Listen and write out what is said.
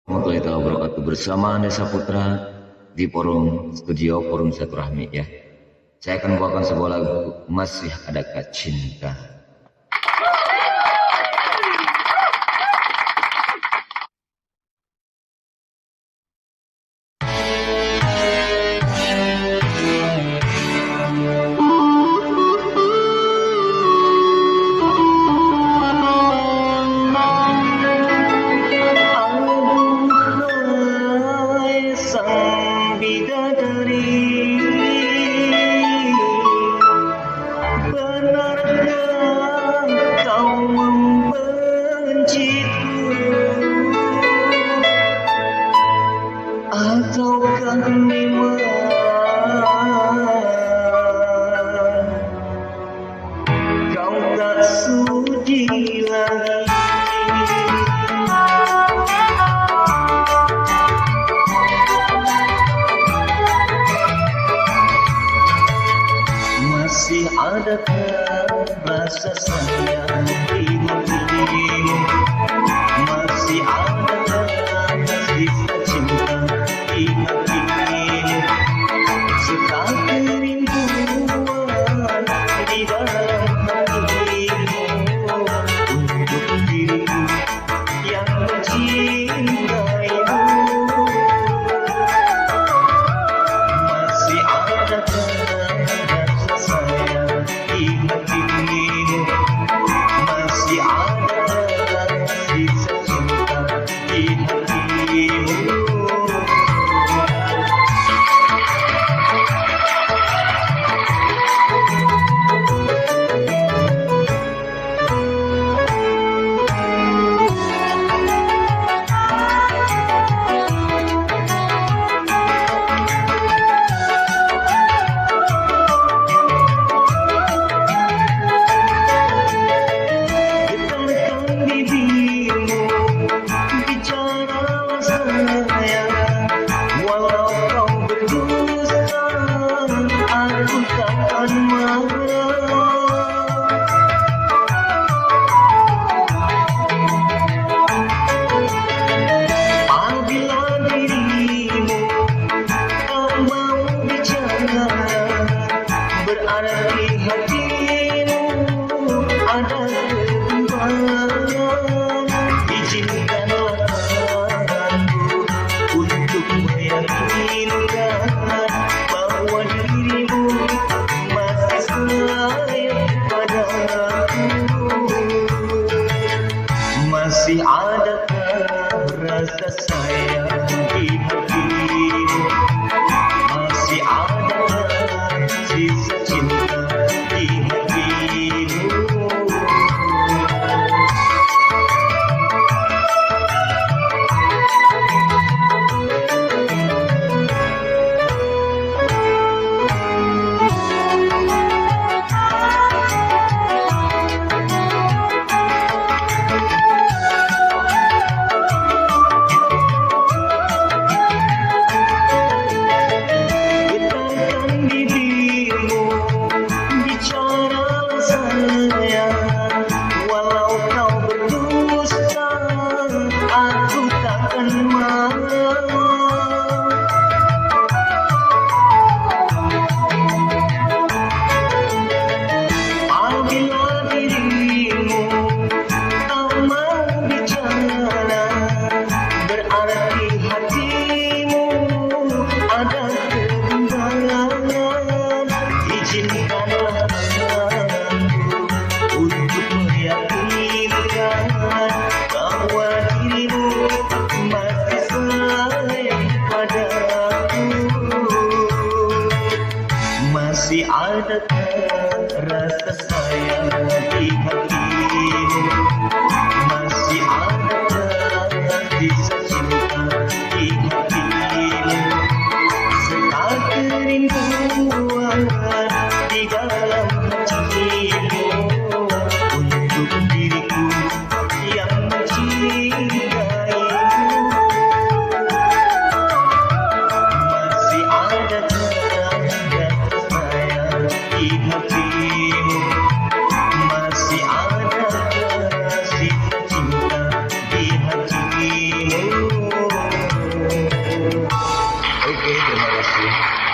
Warahmatullahi wabarakatuh. Bersama Nesa Putra di forum studio forum Silaturahmi ya. Saya akan membawakan sebuah lagu Masih Adakah Cinta. Ataukah memang kau tak sudi lagi? Masih adakah rasa sayang di hatimu? Masih adakah sisa cinta di hatimu? Serta kerinduan di dalam hatimu untuk diriku yang mencintaimu. Masih adakah rasa sayang di hatimu? Masih adakah sisa cinta di hatimu? Berarti hatimu ada kegembiraan. Izinkanlah tanganku untuk meyakinkan bahwa dirimu masih sayang padaku. Masih adakah rasa sayang di hatimu? Masih adakah sisa cinta di hatimu? Masih adakah rasa sayang di hatimu? Masih adakah sisa cinta di hatimu? Serta kerinduan di dalam hatimu untuk diriku yang mencintaimu. Masih adakah rasa sayang di hatimu? kasih.